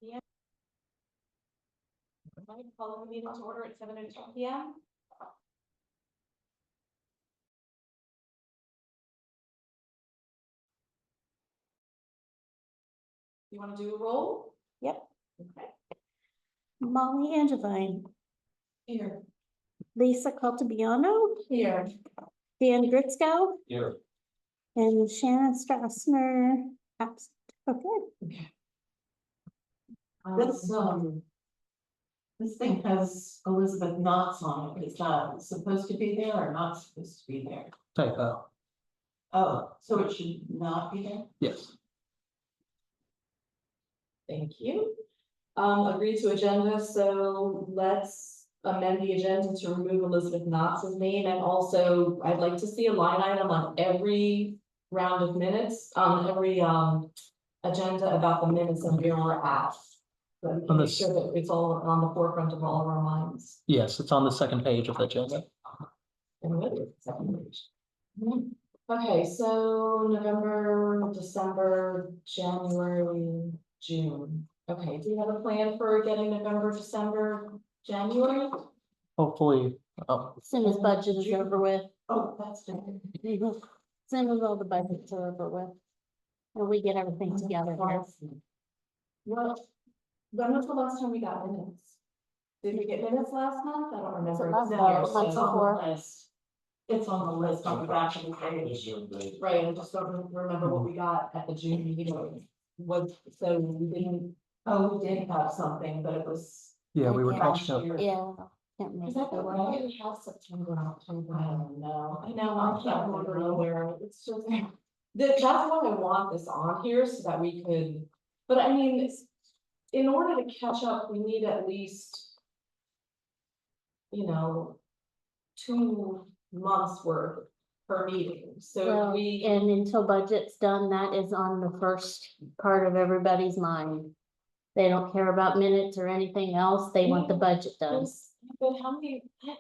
Yeah. Call the meeting to order at 7:02 p.m. You want to do a roll? Yep. Okay. Molly Angevine, Here. Lisa Caltabiano, Here. Dan Gritskow, Here. and Shannon Strassner. Absent. Okay. This thing has Elizabeth Knox on it. Is that supposed to be there or not supposed to be there? Typo. Oh, so it should not be there? Yes. Thank you. Agree to agenda, so let's amend the agenda to remove Elizabeth Knox's name, and also I'd like to see a line item on every round of minutes, on every agenda about the minutes and where we're at. So we can make sure that it's all on the forefront of all of our minds. Yes, it's on the second page of the agenda. And what is the second page? Okay, so November, December, January, June. Okay, do you have a plan for getting November, December, January? Hopefully, As soon as budget is over with. Oh, that's different. As soon as all the budgets are over with. And we get everything together here. Well, when was the last time we got minutes? Did we get minutes last month? I don't remember. last It's in month. here, Month so- It's on the list. It's on the list on the back of the page. Right, I just don't remember what we got at the June meeting. So we didn't. Oh, we did have something, but it was. yeah, we were last catching up. year. Yeah. Can't make Is it that go the well. way we have September, and October? I don't know. I know, I can't remember where, it's just, that's why I want this on here so that we could, but I mean, in order to catch up, we need at least, 2 months worth per meeting, so Well, we. and until budget's done, that is on the first part of everybody's mind. They don't care about minutes or anything else. They want the budget done. But how many, I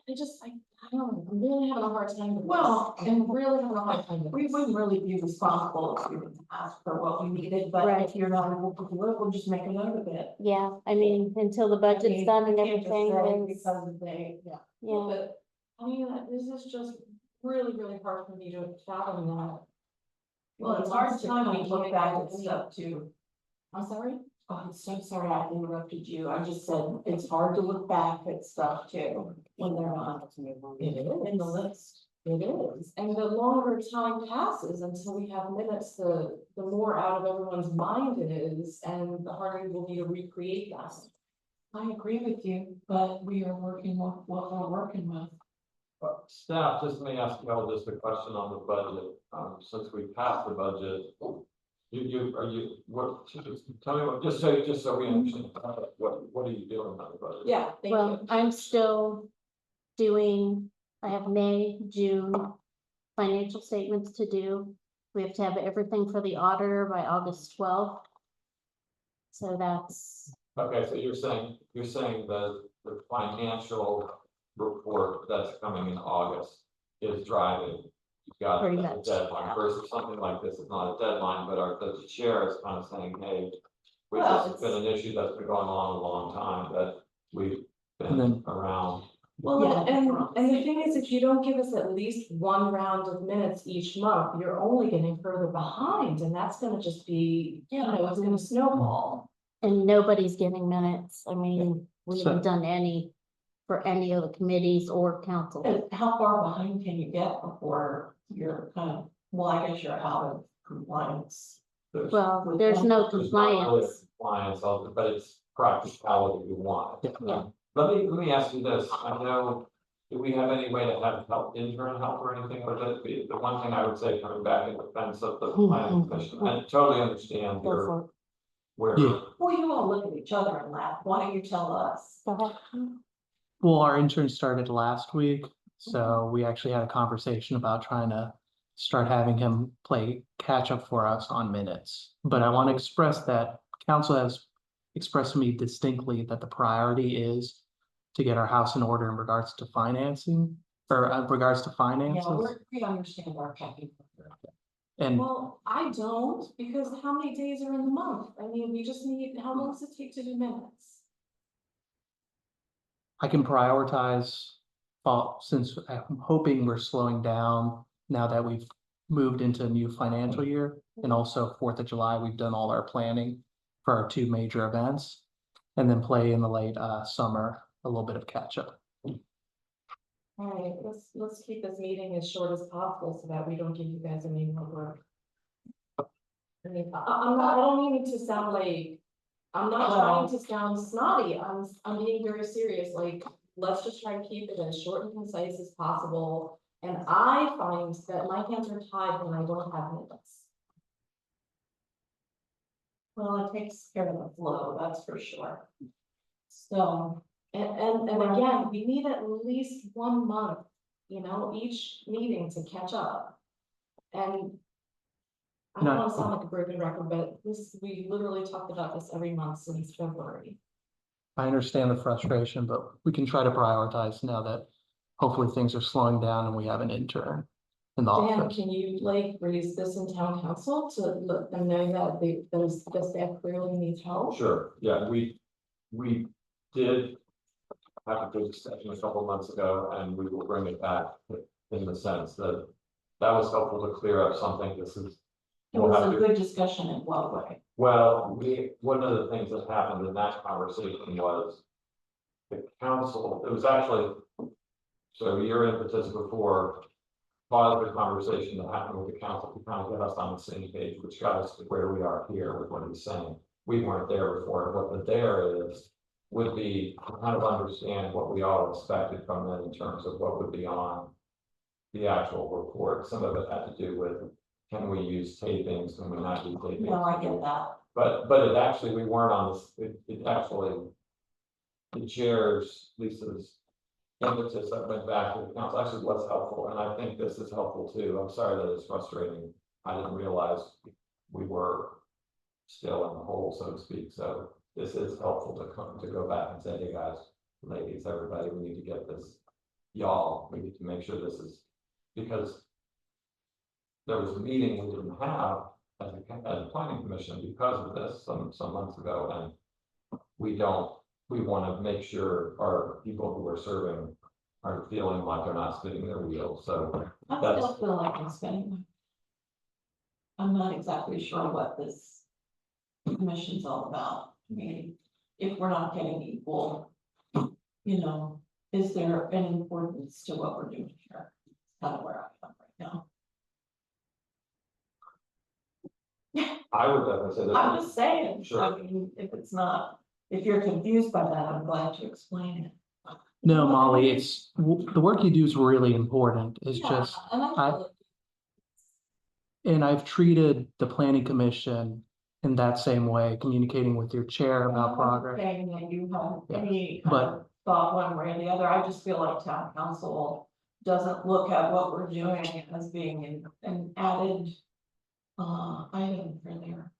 don't know, I'm really having a hard time with this. Well, I'm really having a hard time with We this. wouldn't really be responsible if we didn't ask for what we needed, but Right. if you're not able to do it, we'll just make a note of it. Yeah, I mean, until the I budget's mean, done and we can't just everything, say then, Because they, yeah. yeah. But, I mean, this is just really, really hard for me to fathom that. Well, it's hard time when you look back at stuff too. I'm sorry? Oh, I'm so sorry I interrupted you. I just said it's hard to look back at stuff too, when they're not in the list. It is, and the longer time passes until we have minutes, the more out of everyone's mind it is, and the harder it will be to recreate that. I agree with you, but we are working with what we're working with. Staff, just let me ask you all just a question on the budget, since we passed the budget. Tell me what, just so we understand, what are you doing on the budget? Yeah, thank Well, you. I'm still doing, I have May, June financial statements to do. We have to have everything for the auditor by August 12th. So that's, Okay, so you're saying that the financial report that's coming in August is driving. You've got Pretty a much, deadline yeah. versus something like this is not a deadline, but the chair is kind of saying, hey. This Well, has been an issue that's been going on a long time, that we've And been then- around. Well, Yeah. and the thing is, if you don't give us at least one round of minutes each month, you're only getting further behind, and that's gonna just be, it's gonna snowball. and nobody's getting minutes. I mean, we So- haven't done any for any of the committees or council. And how far behind can you get before you're kind of, well, I guess you're out of compliance. Well, with there's one- no There's not really compliance. compliance of it, but it's practicality we want. Yeah. Let me ask you this, I know, do we have any way to have help, intern help or anything with it? The one thing I would say, coming back in defense of the planning commission, I totally understand Go your, for it. where. Yeah. Well, you all look at each other and laugh. Why don't you tell us? Go ahead. Well, our intern started last week, so we actually had a conversation about trying to start having him play catch up for us on minutes. But I want to express that council has expressed to me distinctly that the priority is to get our house in order in regards to financing, or regards to Yeah, finances. we understand our packing. And Well, I don't, because how many days are in the month? I mean, we just need, how long does it take to do minutes? I can prioritize, since I'm hoping we're slowing down now that we've moved into a new financial year. And also 4th of July, we've done all our planning for our 2 major events. And then play in the late summer, a little bit of catch up. All right, let's keep this meeting as short as possible so that we don't give you guys any more work. I mean, I don't mean to sound like, I'm not trying to sound snotty, I'm being very serious, like, let's just try to keep it as short and concise as possible. And I find that my hands are tied when I don't have minutes. Well, it takes care of the flow, that's for sure. So, And again, we need at least 1 month, you know, each meeting to catch up. And I don't No. wanna sound like a broken record, but we literally talked about this every month since February. I understand the frustration, but we can try to prioritize now that hopefully things are slowing down and we have an intern in the Dan, office. can you like raise this in town council to let them know that the staff clearly needs help? Sure, yeah, we did have a good discussion a couple months ago, and we will bring it back in the sense that that was helpful to clear up something. This is. it was a good discussion in what way? Well, one of the things that happened in that conversation was the council, it was actually, so your impetus before, part of the conversation that happened with the council to kind of get us on the same page, which got us to where we are here with what he's saying. We weren't there before. What the there is would be to kind of understand what we all expected from it in terms of what would be on the actual report. Some of it had to do with, can we use tapings, can we not use tapings? No, I get that. But it actually, we weren't on this, it actually, the chair's, Lisa's impetus that went back to the council actually was helpful, and I think this is helpful too. I'm sorry that it's frustrating. I didn't realize we were still in the hole, so to speak, so this is helpful to go back and say, hey guys, ladies, everybody, we need to get this, y'all, we need to make sure this is, because there was a meeting we didn't have as a planning commission because of this some months ago, and we want to make sure our people who are serving are feeling like they're not spinning their wheels, so. I still feel like I'm spending. I'm not exactly sure what this commission's all about. I mean, if we're not getting equal, you know, is there an importance to what we're doing here? Kind of where I am right now. I would definitely say that. I'm just saying, Sure. I mean, if it's not, if you're confused by that, I'm glad to explain it. No, Molly, it's, the work you do is really important. It's Yeah, just, and I feel and I've treated the planning commission in that same way, communicating with your chair about progress. Saying that you have Yeah, any kind but- of thought one way or the other, I just feel like town council doesn't look at what we're doing as being an added item for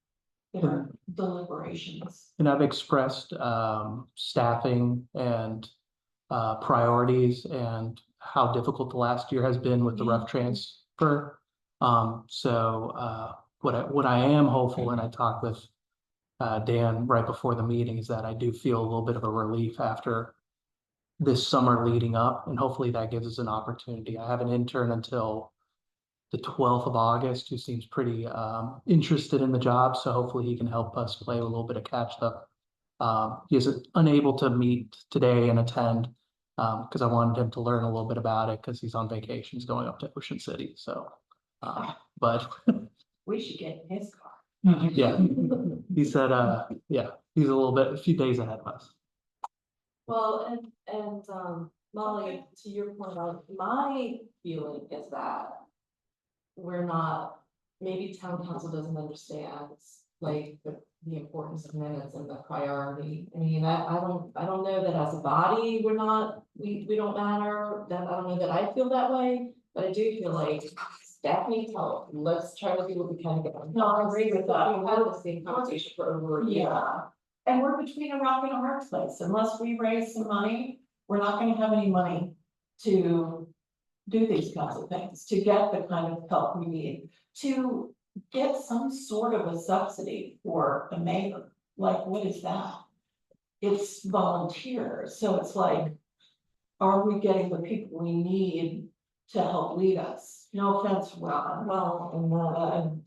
their deliberations. And I've expressed staffing and priorities and how difficult the last year has been with the rough transfer. What I am hopeful, and I talked with Dan right before the meeting, is that I do feel a little bit of a relief after this summer leading up, and hopefully that gives us an opportunity. I have an intern until the 12th of August who seems pretty interested in the job, so hopefully he can help us play a little bit of catch up. He is unable to meet today and attend because I wanted him to learn a little bit about it because he's on vacation. He's going up to Ocean City, so but We should get in his car. yeah, he said yeah, he's a few days ahead of us. well, and Molly, to your point, my feeling is that we're not, maybe town council doesn't understand, like, the importance of minutes and the priority. I mean, I don't know that as a body, we don't matter, that, I don't know that I feel that way, but I do feel like staff needs help. Let's try to do what we can to get them. No, I agree with that. We've had the same conversation for over a year. Yeah, and we're between a rock and a hard place. Unless we raise some money, we're not gonna have any money to do these kinds of things, to get the kind of help we need. to get some sort of a subsidy for a mayor. Like, what is that? It's volunteer, so it's like, are we getting the people we need to help lead us? No offense, Ron. Well,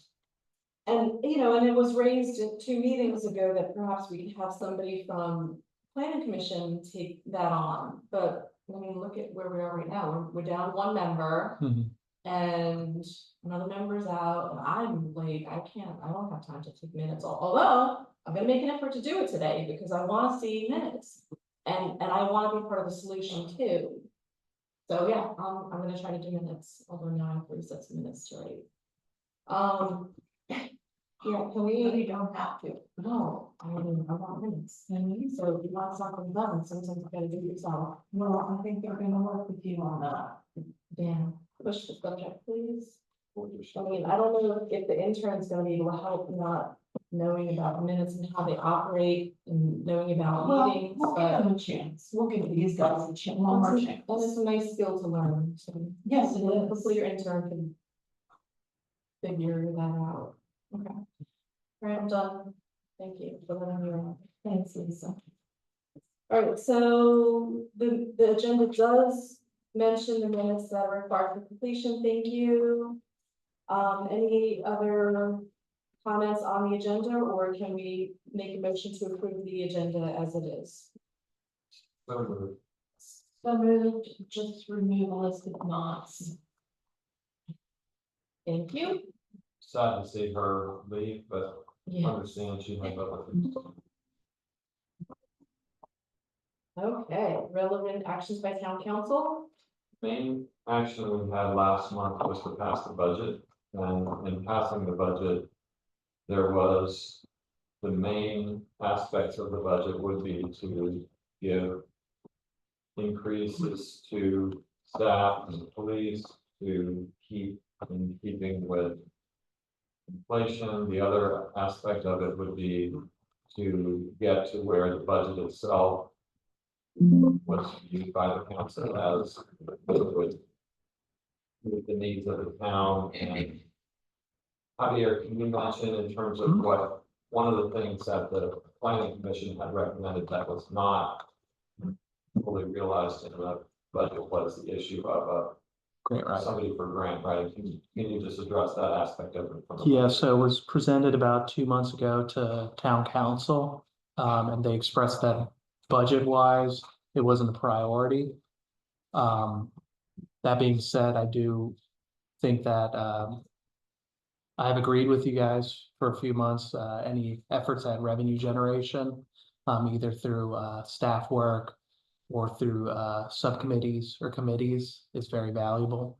and, you know, and it was raised in 2 meetings ago that perhaps we could have somebody from planning commission take that on, but I mean, look at where we are right now, we're down one member. Mhm. And another member's out, and I'm like, I don't have time to take minutes, although I'm gonna make an effort to do it today, because I wanna see minutes. And I wanna be part of the solution too. So, yeah, I'm gonna try to do minutes, although now I have 36 minutes to write. Yeah, can You we, don't have to. no, I mean, I want minutes, so if you want something done, sometimes you gotta do it yourself. Well, I think they're gonna work with you on that. Dan, push the subject, please. I mean, I don't know if the intern's gonna be able to help not knowing about minutes and how they operate and knowing about Well, meetings, we'll give but. them a chance. We'll give these guys a chance, one more chance. And it's a nice skill to learn, so. Yes, it is. Hopefully your intern can figure that out. Okay. All right, I'm done. Thank you for letting me know. Thanks, Lisa. All right, so the agenda does mention the minutes that are required for completion. Thank you. Any other comments on the agenda, or can we make a motion to approve the agenda as it is? So moved. So moved, just remove a list of knots. Thank you. Sad to see her leave, but Yeah, understand she has other things. okay, relevant actions by town council. Main action we had last month was to pass the budget, and in passing the budget, there was the main aspects of the budget would be to give increases to staff and police to keep in keeping with inflation. The other aspect of it would be to get to where the budget itself was viewed by the council as would meet the needs of the town. And Javier, can you mention in terms of what, one of the things that the planning commission had recommended that was not fully realized in the budget was the issue of Great, right? somebody for grant writing. Can you just address that aspect of it? from the Yeah, budget? so it was presented about 2 months ago to town council, and they expressed that budget wise, it wasn't a priority. That being said, I do think that, I've agreed with you guys for a few months, any efforts at revenue generation, either through, staff work or through, subcommittees or committees is very valuable.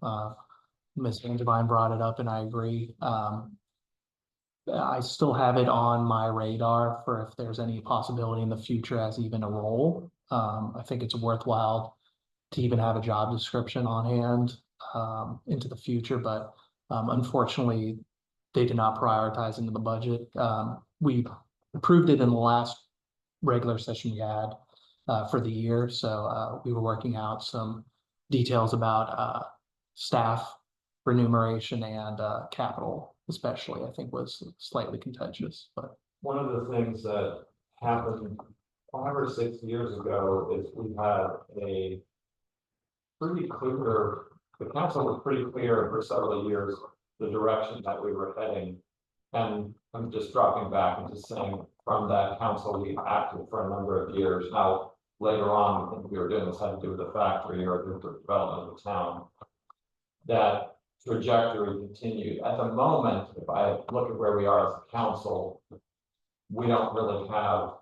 Ms. Van Devine brought it up and I agree. I still have it on my radar for if there's any possibility in the future as even a role. I think it's worthwhile to even have a job description on hand into the future, but unfortunately, they did not prioritize into the budget. We approved it in the last regular session we had for the year, so we were working out some details about staff remuneration and capital, especially, I think was slightly contentious, but. One of the things that happened 5 or 6 years ago is we had a pretty clear, the council was pretty clear for several years, the direction that we were heading. And I'm just dropping back and just saying, from that council, we acted for a number of years. Now, later on, I think we were doing this had to do with the factory or the development of the town. That trajectory continued. At the moment, if I look at where we are as a council, we don't really have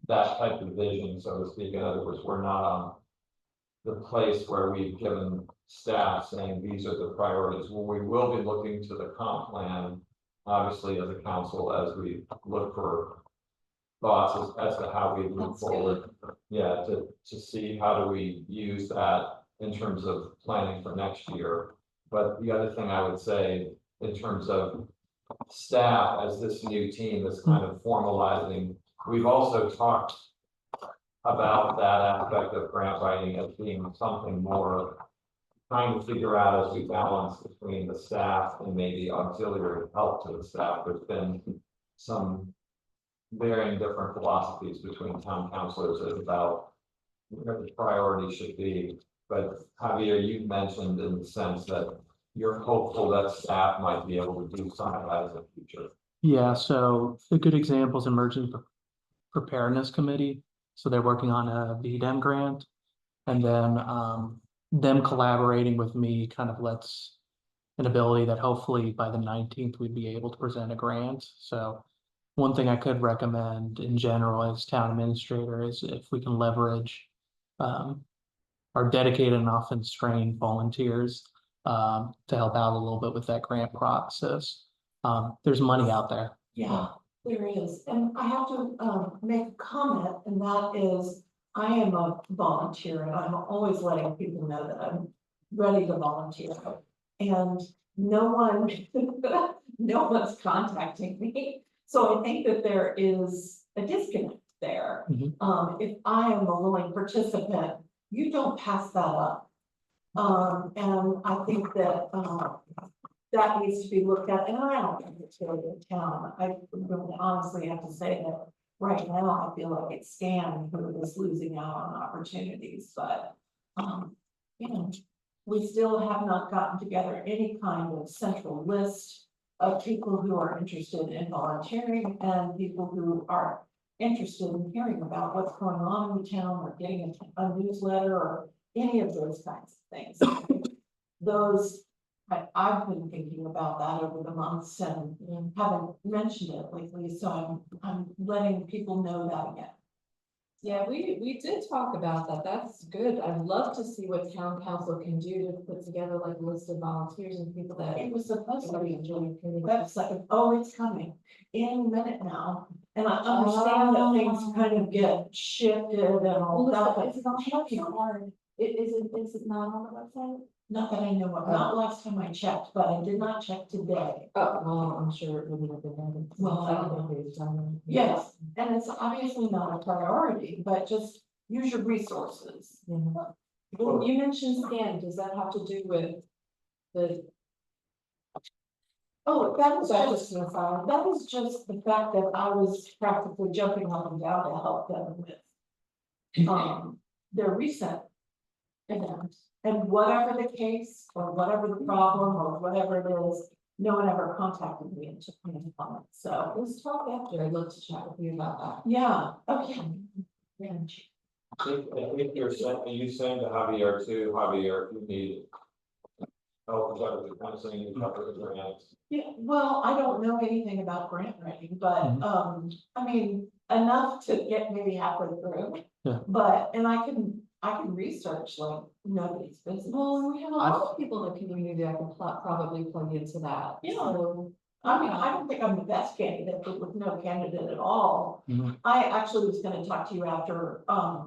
that type of vision, so to speak. In other words, we're not on the place where we've given staff saying these are the priorities. Well, we will be looking to the comp plan, obviously, as a council, as we look for thoughts as to how we move That's forward. Yeah, to see how do we use that in terms of planning for next year. But the other thing I would say in terms of staff as this new team is kind of formalizing, we've also talked about that aspect of grant writing as being something more trying to figure out as we balance between the staff and maybe auxiliary help to the staff, there's been some varying different philosophies between town councilors about where the priority should be. But Javier, you mentioned in the sense that you're hopeful that staff might be able to do some of that in the future. Yeah, so a good example is Emergency Preparedness Committee. So they're working on a VDEM grant. And then them collaborating with me kind of lets an ability that hopefully by the 19th we'd be able to present a grant. So one thing I could recommend in general as town administrator is if we can leverage our dedicated and often trained volunteers to help out a little bit with that grant process. There's money out there. Yeah, there is, and I have to make a comment, and that is, I am a volunteer, and I'm always letting people know that I'm ready to volunteer. And no one, no one's contacting me, so I think that there is a disconnect there. If I am a willing participant, you don't pass that up. And I think that, that needs to be looked at, and I don't think it's really in town. I really honestly have to say that right now, I feel like it's scanned who is losing out on opportunities, but, you know, we still have not gotten together any kind of central list of people who are interested in volunteering and people who are interested in hearing about what's going on in the town or getting a newsletter or any of those kinds of things. Those, I've been thinking about that over the months and haven't mentioned it lately, so I'm letting people know that again. Yeah, we did talk about that. That's good. I'd love to see what town council can do to put together like a list of volunteers and people that. It was supposed to be a joint website, oh, it's coming any minute now. And I understand that things kind of get shifted and all that, but It's not it's hard. Is it not on the website? not that I know of, not last time I checked, but I did not check today. Oh, well, I'm sure it would have been added. Well, I don't know. Yes, and it's obviously not a priority, but just use your resources. Well, you mentioned scan. Does that have to do with the? Oh, that was That just, just an aside. that was just the fact that I was practically jumping up and down to help them with their recent event. And whatever the case, or whatever the problem, or whatever it is, no one ever contacted me and took me on it, so. Let's talk after. I'd love to chat with you about Yeah, okay. Yeah. If you're saying, are you saying to Javier too, Javier, you need help with everything, kind of saying you cover the grants? Yeah, well, I don't know anything about grant writing, but, Mhm. I mean, enough to get maybe halfway through. Yeah. But, and I can research like nobody's business. that. Well, we have a lot of people in the community that can probably plug into that. Yeah. So, I mean, I don't think I'm the best candidate, but with no candidate at all. Mhm. I actually was gonna talk to you after, I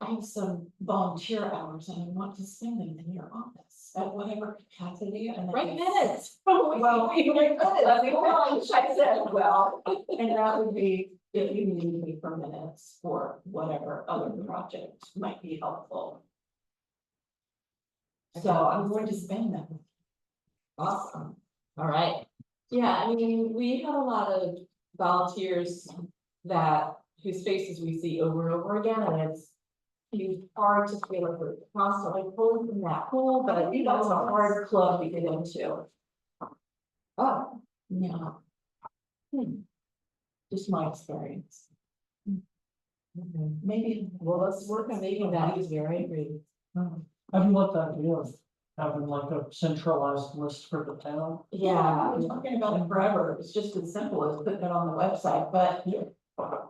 have some volunteer hours and I want to spend them in your office at whatever capacity. And right I- minutes. Well, I said, well. And that would be, if you needed me for minutes or whatever other project might be helpful. So I'm going to spend them. Awesome. All right. Yeah, I mean, we have a lot of volunteers that, whose faces we see over and over again, and it's hard to feel like we're constantly pulling from that pool, But I think that's a hard club to get into. Oh, Yeah. Just my experience. okay. Maybe. Well, let's work on making that easier. I agree. I do like that idea of having like a centralized list for the town. Yeah, I've been talking about it forever. It's just as simple as putting it on the website, but if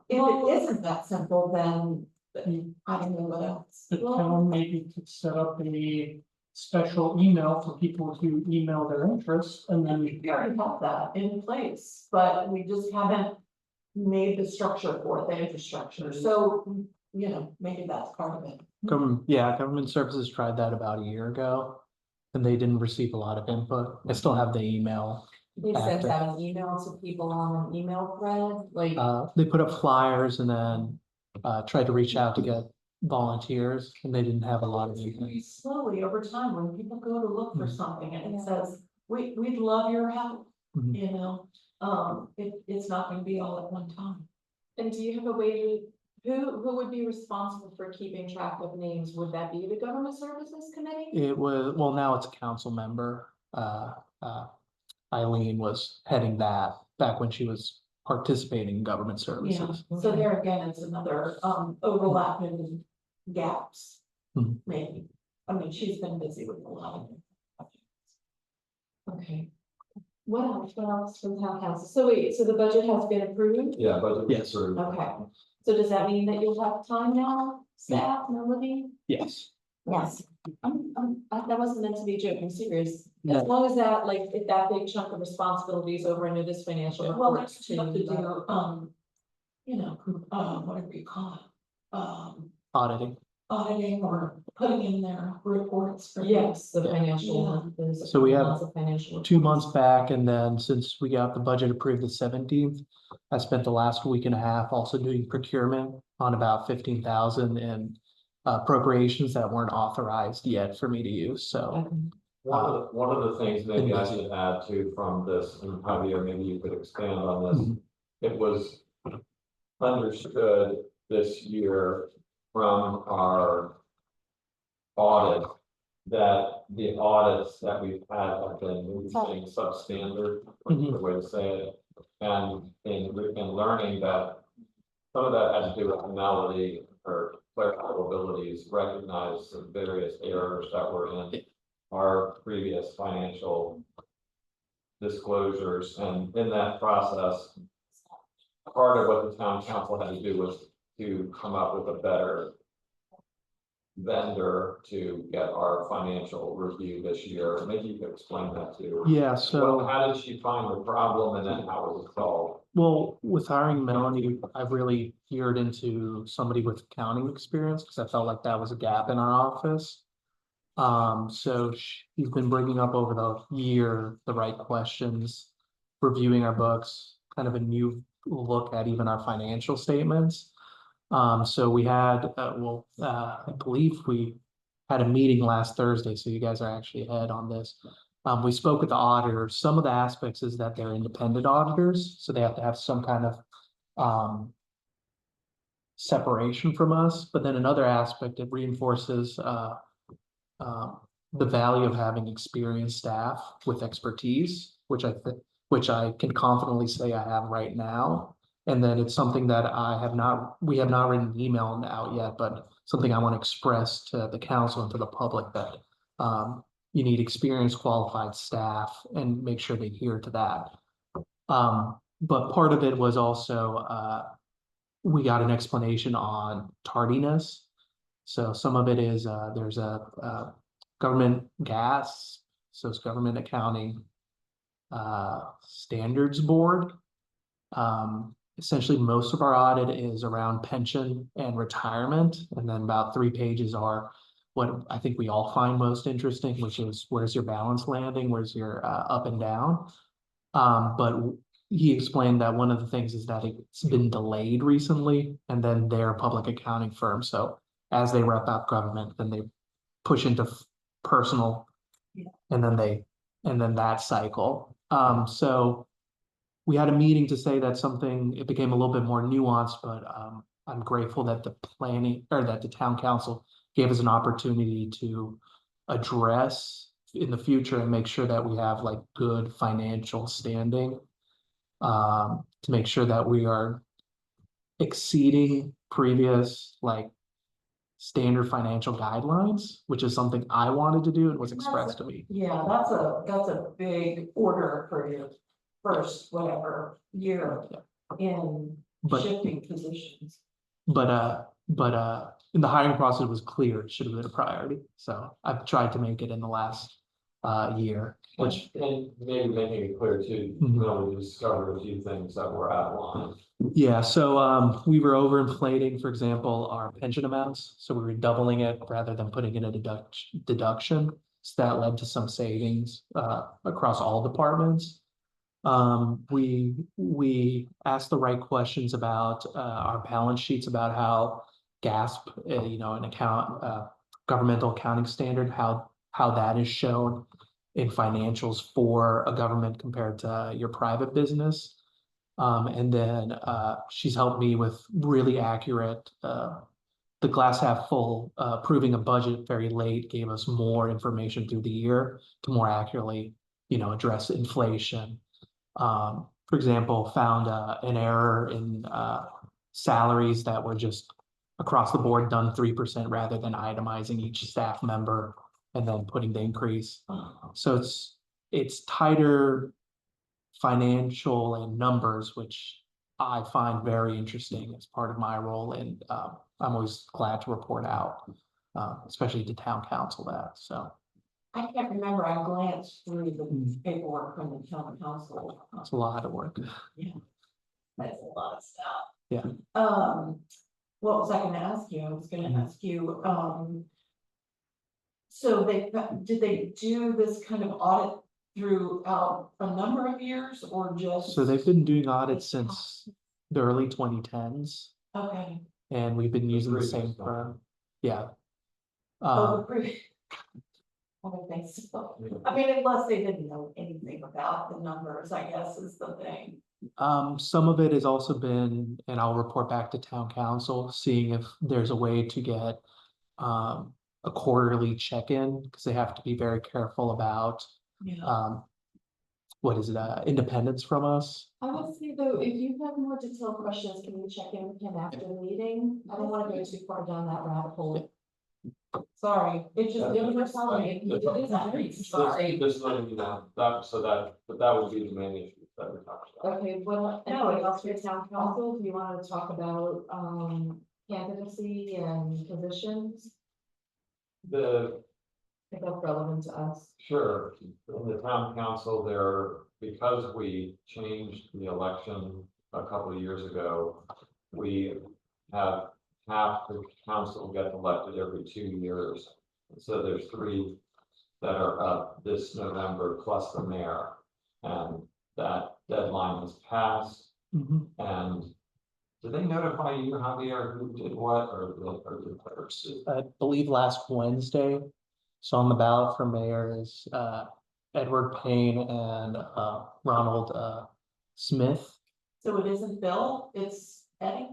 it isn't that simple, then I don't know what else. The town maybe could set up a special email for people to email their interests and then We already have that in place, but we just haven't made the structure for it, the infrastructure. So, you know, maybe that's part of it. Government services tried that about a year ago. And they didn't receive a lot of input. I still have the email. They sent active. out an email to people on an email thread, like, They put up flyers and then tried to reach out to get volunteers and they didn't have a lot of. Very slowly over time, when people go to look for something and it says, we'd love your help, Mhm. you know? It's not gonna be all at one time. And do you have a way to, who would be responsible for keeping track of names? Would that be the Government Services Committee? It was, well, now it's a council member, Eileen was heading that back when she was participating in government Yeah, services. so there again, it's another, overlap in gaps, Mhm. maybe. I mean, she's been busy with a lot of them. Okay. What else from town council? So wait, so the budget has been approved? Yeah, budget was Yes. approved. Okay, so does that mean that you'll have time now, staff, Melody? Yes. Yes. That wasn't meant to be a joke, I'm serious. No. As long as that, like, if that big chunk of responsibility is over into this financial Well, report. that's tough to do, you know, whatever you call it, Auditing. auditing or putting in their reports for. Yes, the Yeah. financial. there's So we have lots of financial 2 reports. months back, and then since we got the budget approved the 17th, I spent the last week and a half also doing procurement on about 15,000 in appropriations that weren't authorized yet for me to use, so. Okay. One of the things maybe I should add to from this, and Javier, maybe you could expand on this. Mhm. It was understood this year from our audit that the audits that we've had have been moving substandard, what's the way to say it? And in learning that some of that had to do with Melody or clerical abilities, recognize some various errors that were in our previous financial disclosures, and in that process, part of what the town council had to do was to come up with a better vendor to get our financial review this year. Maybe you could explain that too. Yeah, so. How did she find the problem and then how was it solved? Well, with hiring Melanie, I've really geared into somebody with accounting experience because I felt like that was a gap in our office. So she's been bringing up over the year the right questions, reviewing our books, kind of a new look at even our financial statements. So we had, I believe we had a meeting last Thursday, so you guys are actually ahead on this. We spoke with the auditors. Some of the aspects is that they're independent auditors, so they have to have some kind of separation from us. But then another aspect, it reinforces the value of having experienced staff with expertise, which I can confidently say I have right now. And then it's something that we have not written an email out yet, but something I want to express to the council and to the public that you need experienced, qualified staff and make sure they adhere to that. But part of it was also, we got an explanation on tardiness. So some of it is, there's a government gas, so it's government accounting standards board. Essentially, most of our audit is around pension and retirement, and then about 3 pages are what I think we all find most interesting, which is where's your balance landing, where's your up and down. But he explained that one of the things is that it's been delayed recently, and then they're a public accounting firm, so as they rep out government, then they push into personal, and then that cycle. So we had a meeting to say that it became a little bit more nuanced, but I'm grateful that that the town council gave us an opportunity to address in the future and make sure that we have like good financial standing. To make sure that we are exceeding previous like standard financial guidelines, which is something I wanted to do and was expressed to me. Yeah, that's a big order for your first whatever year in But shifting positions. in the hiring process was clear, it should have been a priority. So I've tried to make it in the last year, which And maybe making it clear too, Mhm. we discovered a few things that were out of line. yeah, so we were overinflating, for example, our pension amounts. So we were doubling it rather than putting in a deduction. So that led to some savings across all departments. We asked the right questions about our balance sheets, about how GASP, an governmental accounting standard, how that is shown in financials for a government compared to your private business. And then she's helped me with really accurate, the glass half full, approving a budget very late gave us more information through the year to more accurately, address inflation. For example, found an error in salaries that were just across the board done 3% rather than itemizing each staff member and then putting the increase. So it's tighter financial and numbers, which I find very interesting as part of my role, and I'm always glad to report out, especially to town council that, so I can't remember, I glanced through the paperwork from the town council. it's a lot of work. That's a lot of stuff. Yeah. What was I gonna ask you? I was gonna ask you, so did they do this kind of audit throughout a number of years or just? So they've been doing audits since the early 2010s, Okay. and we've been using the previous same one. firm. Yeah. Oh, the I don't think so. I mean, unless they didn't know anything about the numbers, I guess is the thing. Some of it has also been, and I'll report back to town council, seeing if there's a way to get a quarterly check-in, because they have to be very careful about Yeah. what is it, independence from us. I would say though, if you have more detailed questions, can you check in with him after the meeting? I don't wanna go too far down that rabbit hole. Sorry, It's just, it was telling me, it is very sorry. Just letting you know, but that would be the main issue that we're talking about. Okay, well, anything else for town council? Do you wanna talk about, candidacy and positions? The, I think that's relevant to us. sure, in the town council because we changed the election a couple of years ago, we have half the council get elected every 2 years. So there's 3 that are up this November plus the mayor. And that deadline has passed. And did they notify you, Javier, who did what, or the clerks? I believe last Wednesday. So on the ballot for mayor is Edward Payne and Ronald Smith. so it isn't Bill, it's Eddie?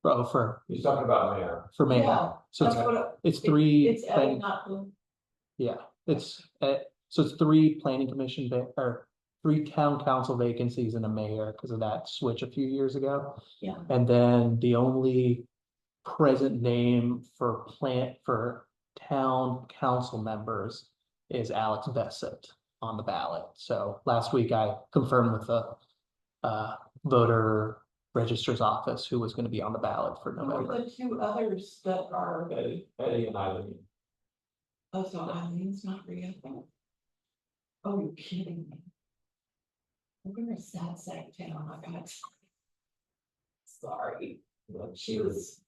Oh, for He's talking about mayor. mayor. Yeah, So that's what it's 3 It's Eddie, planning, not Bill. yeah, so it's 3 planning commission or 3 town council vacancies and a mayor because of that switch a few years ago. Yeah. And then the only present name for town council members is Alex Bessett on the ballot. So last week I confirmed with the voter registrar's office who was going to be on the ballot for Who are November. the 2 others that are, Eddie and Eileen. oh, so Eileen's not real? Oh, you're kidding me. We're a sad sack town, I got. Sorry, she was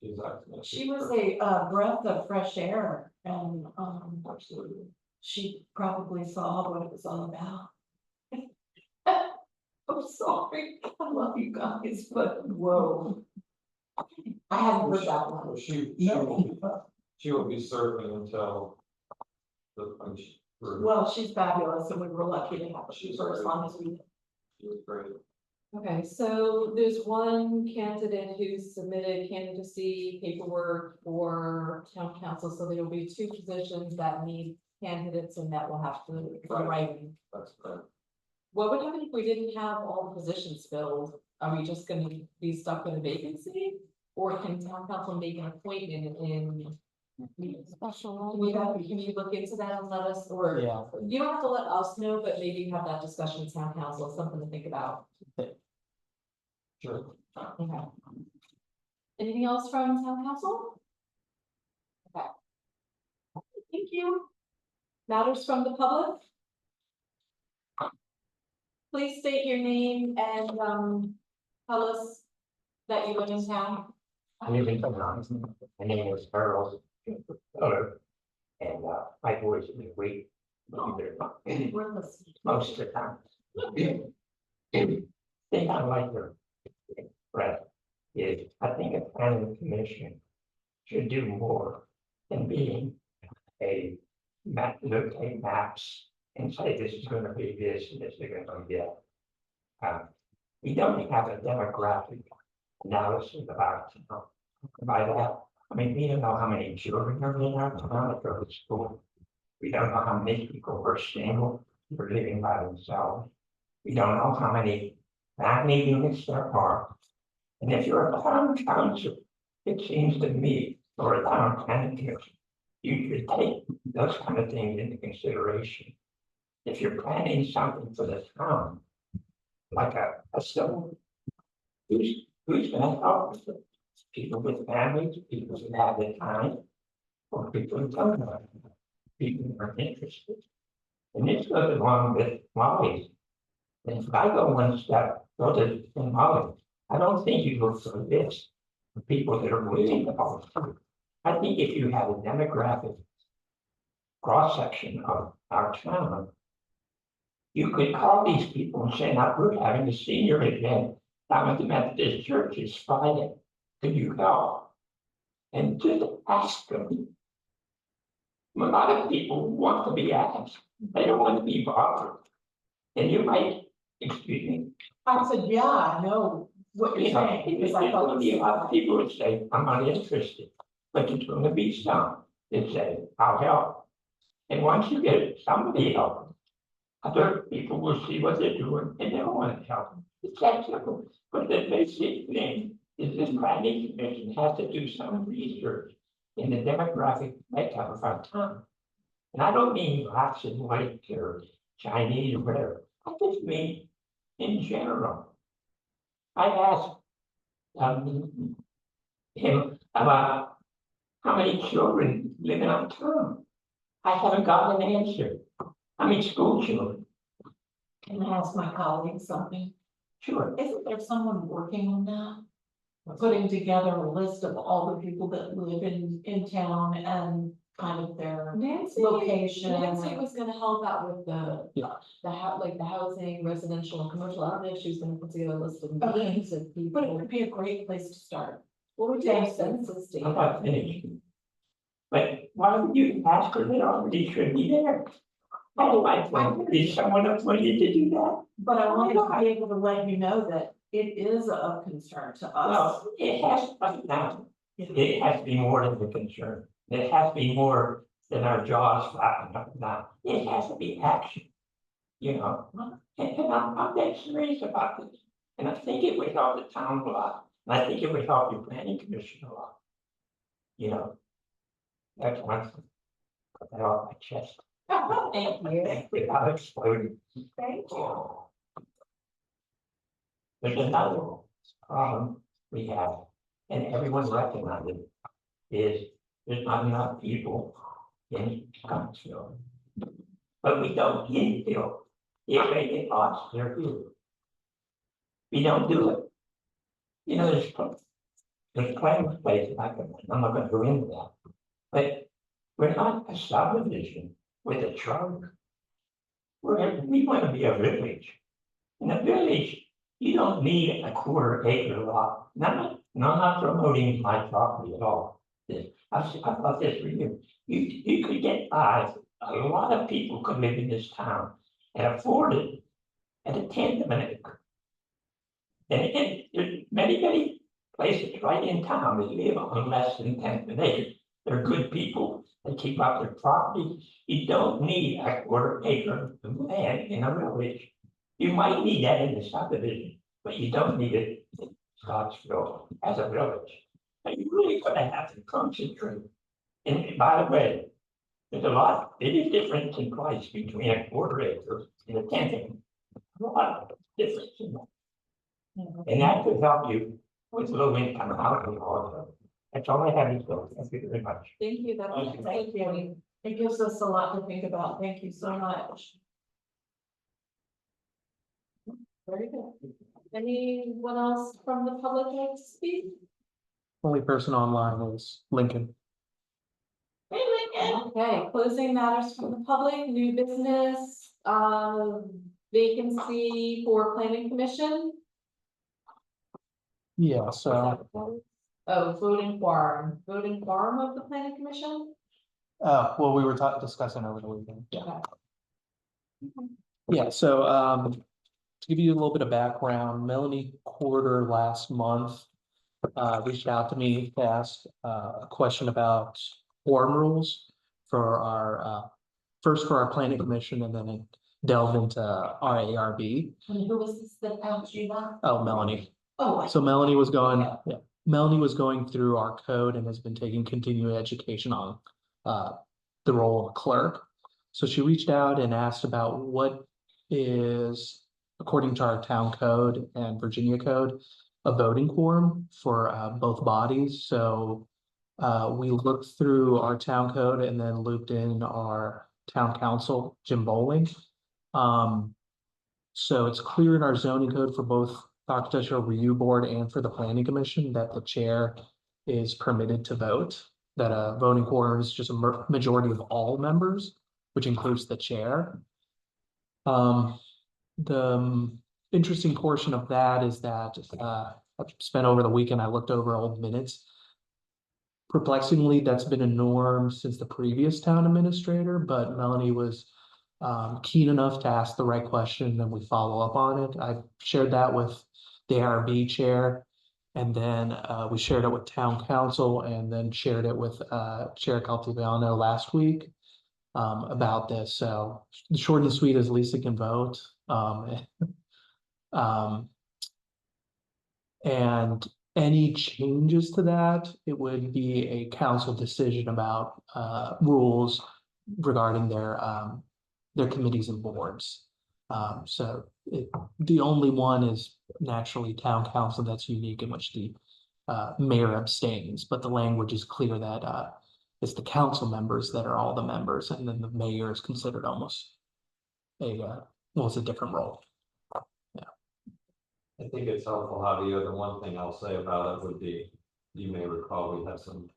a breath of fresh air and, Absolutely. she probably saw what it was all about. I'm sorry, I love you guys, but whoa. I haven't heard that one. Well, she No. will be serving until Well, she's fabulous and we were lucky to have her for as long as we did. she was great. Okay, so there's one candidate who submitted candidacy paperwork for town council, so there will be 2 positions that need candidates and that will have to be writing. That's great. What would happen if we didn't have all the positions filled? Are we just gonna be stuck with a vacancy? Or can town council make an appointment in? Special. Can you look into that and let us, or Yeah. you don't have to let us know, but maybe have that discussion with town council, something to think about. Sure. Okay. Anything else from town council? Okay. Thank you. Matters from the public? Please state your name and, tell us that you live in town. My name is Harold. And my voice is weak. We're listening. Most of the time. They don't like your breath. is I think a planning commission should do more than being a map, take maps and say this is gonna be this and this is gonna be that. We don't have a demographic analysis about, by that, I mean, we don't know how many children are in our town that go to school. We don't know how many people are single, who are living by themselves. We don't know how many family units there are. And if you're a town council, it seems to me, or a town planning commission, you should take those kind of things into consideration. If you're planning something for the town, like a civil, who's gonna help with it? People with families, people who have the time, or people who don't have it, people who are interested. And this goes along with Molly's. And if I go one step further than Molly, I don't think you look for this, for people that are willing to volunteer. I think if you have a demographic cross-section of our town, you could call these people and say, now we're having a senior event down at the Methodist Church this Friday. Could you help? And just ask them. A lot of people want to be asked. They don't want to be bothered. And you might, excuse me. I said, yeah, I know what you're saying, because I thought. A lot of people would say, I'm not interested, but there's going to be some that say, I'll help. And once you get somebody help, other people will see what they're doing and they'll want to help. It's that simple. But the basic thing is this planning commission has to do some research in the demographic makeup of our town. And I don't mean blacks and white or Chinese or whatever. I just mean in general. I asked him about how many children live in our town. I haven't gotten an answer. How many school children? Can I ask my colleague something? Sure. Isn't there someone working on that? Putting together a list of all the people that live in town and kind of their Nancy, location. Nancy was gonna help out with Yeah. like the housing, residential and commercial. I don't know if she was gonna put together a list of Okay. names of But it people. would be a great place to start. Well, we do have census I'm not data. finished. But why would you ask her that already should be there? How do I think, is someone appointed to do that? But I wanted to be able to let you know that it is of concern to us. Well, it has, now, it has to be more than the concern. It has to be more than our jaws flapping up and down. It has to be action. You know, and I'm dead serious about this. And I think it would help the town a lot. And I think it would help your planning commission a lot. You know, that's one thing. Put that off my chest. Thank you. Without exploding. Thank you. There's another problem we have, and everyone recognizes it, is there's not enough people in Scottsville. But we don't infill the vacant lots there too. We don't do it. You know, there's plenty of places, I'm not gonna go into that. But we're not a subdivision with a trunk. We want to be a village. In a village, you don't need a 1/4 acre lot. I'm not promoting my property at all. I've thought this for you. You could get by, a lot of people could live in this town and afford it at 1/10 of an acre. And there's many places right in town that live on less than 1/10 of an acre. They're good people, they keep up their property. You don't need a 1/4 acre of land in a village. You might need that in the subdivision, but you don't need it in Scottsville as a village. And you really gotta have to concentrate. And by the way, there's a big difference in price between a 1/4 acre and a 1/10 acre. A lot of difference in that. And that could help you with low income housing also. That's all I have to say. Thank you very much. Thank you, that's. Thank you. It gives us a lot to think about. Thank you so much. Very good. Anyone else from the public like to speak? Only person online was Lincoln. Hey, Lincoln. Okay, closing matters from the public, new business, vacancy for planning commission. Yeah, so, Oh, voting quorum of the planning commission? well, we were discussing over the weekend, yeah. Okay. Yeah, so, to give you a little bit of background, Melanie Quarter last month. Reached out to me to ask, a question about quorum rules for our, first for our planning commission and then it delved into our ARB. And who was this that asked you that? Oh, Melanie. Oh, So Melanie was going, yeah, Melanie was going through our code and has been taking continuing education on, the role of clerk. So she reached out and asked about what is, according to our town code and Virginia code, a voting quorum for, both bodies. So, we looked through our town code and then looped in our town council, Jim Bowling. So it's clear in our zoning code for both the architectural review board and for the planning commission that the chair is permitted to vote. That a voting quorum is just a majority of all members, which includes the chair. The interesting portion of that is that, I've spent over the weekend, I looked over old minutes. Perplexingly, that's been a norm since the previous town administrator, but Melanie was keen enough to ask the right question and we follow up on it. I shared that with the ARB chair. And then we shared it with town council and then shared it with Chair Caltiviano last week about this. So the short and sweet is Lisa can vote. And any changes to that, it would be a council decision about rules regarding their committees and boards. So the only one is naturally town council that's unique in which the mayor abstains, but the language is clear that it's the council members that are all the members, and then the mayor is considered almost it's a different role. I think it's helpful, Javier. The one thing I'll say about it would be, you may recall, we had some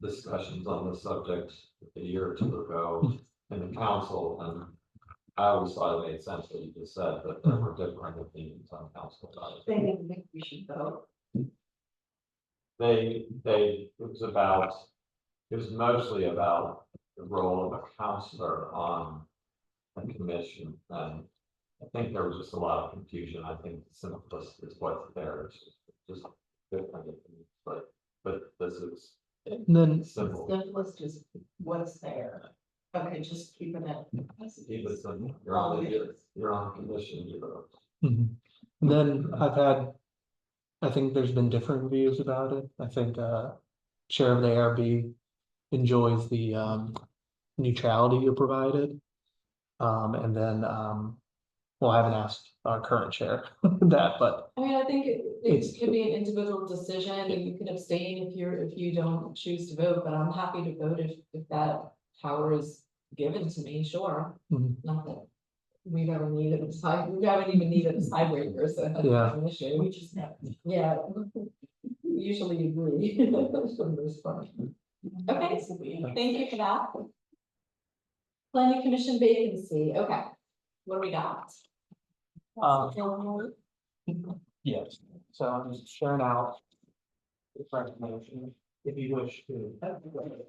discussions on this subject a year or two ago in the council, and I always thought it made sense what you just said, that there were different opinions on council about it. they didn't think we should vote. It was mostly about the role of a counselor on a commission, and I think there was just a lot of confusion. I think the simplest is what's there, it's just different, but this is And then simple. Simplest is what's there. Okay, just keeping it. Keep it simple. You're on commission, you vote. mhm. And then I think there's been different views about it. I think chair of the ARB enjoys the neutrality you provided. And then well, I haven't asked our current chair that, but I mean, I think It's- it could be an individual decision and you can abstain if you don't choose to vote, but I'm happy to vote if that power is given to me, sure. Mhm. Not that we've ever needed a we haven't even needed a tiebreaker, so that's not an issue. We just have. Yeah. We usually agree. For the most part. Okay, thank you for that. Planning commission vacancy, okay. What do we got? yes, so I'm just sharing out the recommendation. If you wish to.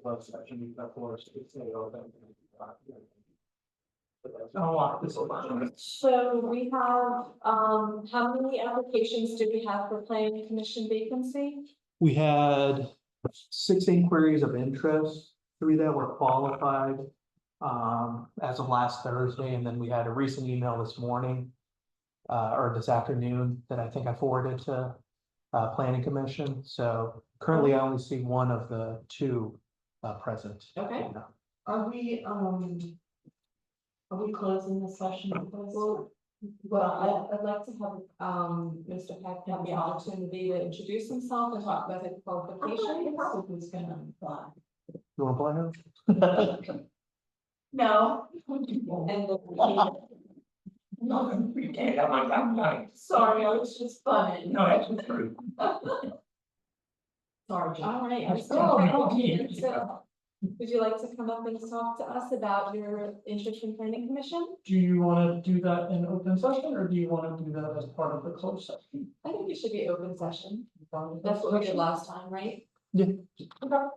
Closed session, you can, of course, it's a open. So we have, how many applications do we have for planning commission vacancy? We had 6 inquiries of interest, 3 that were qualified. As of last Thursday, and then we had a recent email this morning. Or this afternoon that I think I forwarded to planning commission, so currently I only see 1 of the 2 present. Okay. Are we closing the session? Well, I'd like to have, Mr. Peck have the opportunity to introduce himself and talk about his qualifications. Who's gonna apply? You wanna play him? No. And the, No, we can't, I'm not, Sorry, I was just funny. no, that's the truth. Sorry, John. all right, I'm I'm still- still. Would you like to come up and talk to us about your interest in planning commission? Do you wanna do that in open session, or do you wanna do that as part of the closed session? I think it should be open session. That's what we did last time, right? Yeah. Okay.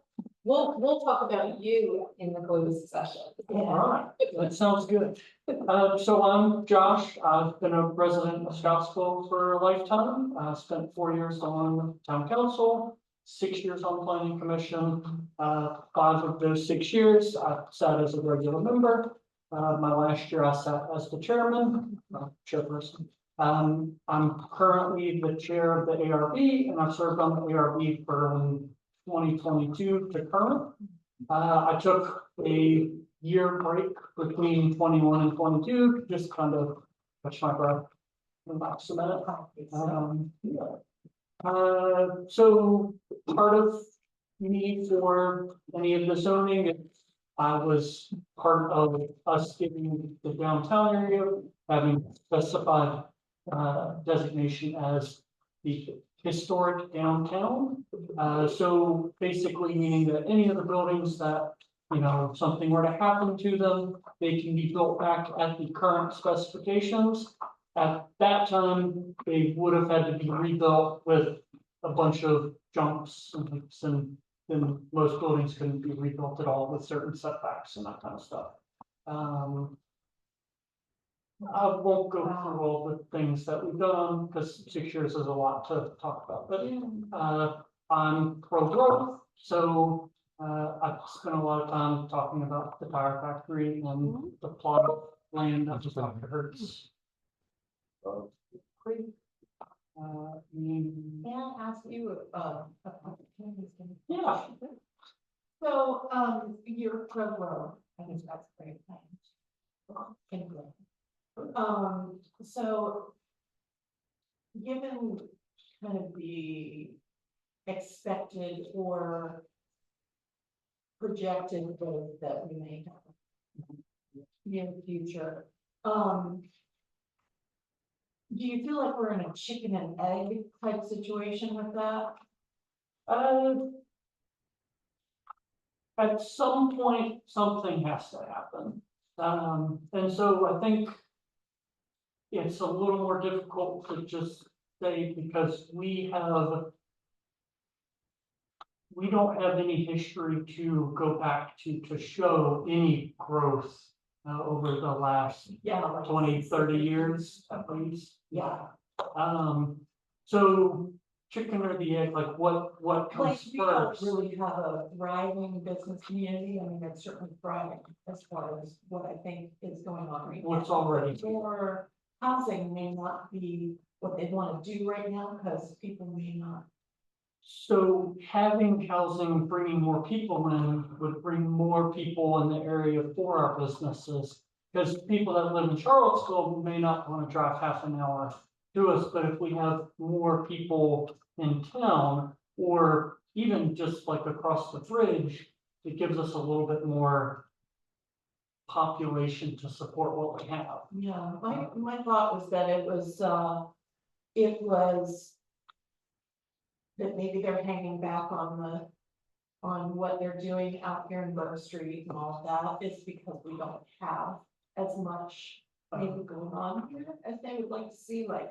We'll talk about you in the closed session. Alright, that sounds good. So I'm Josh, I've been a resident of Scottsville for a lifetime, spent 4 years on town council, 6 years on planning commission. 5 of those 6 years, I sat as a regular member. My last year I sat as the chairman, chairperson. I'm currently the chair of the ARB, and I've served on the ARB from 2022 to current. I took a year break between 21 and 22, to just kind of catch my breath, relax a minute. So part of me for any of the zoning, I was part of us getting the downtown area, having specified designation as the historic downtown. So basically meaning that any of the buildings that, you know, if something were to happen to them, they can be built back at the current specifications. At that time, they would have had to be rebuilt with a bunch of jumps and hoops, and then most buildings couldn't be rebuilt at all with certain setbacks and that kind of stuff. I won't go through all the things that we've done, because 6 years is a lot to talk about, but I'm pro growth, so I've spent a lot of time talking about the tire factory and the plot of land that Dr. Hertz. May I ask you, Yeah. so, you're pro growth, I think that's great. Anyway. So. Given kind of the expected or projected growth that we may have in the future, do you feel like we're in a chicken and egg type situation with that? At some point, something has to happen. And so I think it's a little more difficult to just say, because we don't have any history to go back to show any growth over the last Yeah. Like 20, 30 years at least. Yeah. So chicken or the egg, like what Like, comes we don't first? really have a thriving business community, I mean, it's certainly thriving as far as what I think is going on right now. What's already. Or housing may not be what they wanna do right now, because people may not. So having housing, bringing more people in would bring more people in the area for our businesses. Because people that live in Charlottesville may not want to drive half an hour to us, but if we have more people in town, or even just like across the bridge, it gives us a little bit more population to support what we have. Yeah, my thought was that it was that maybe they're hanging back on what they're doing out here in Burke Street and all of that, is because we don't have as much maybe going on here as they would like to see, like,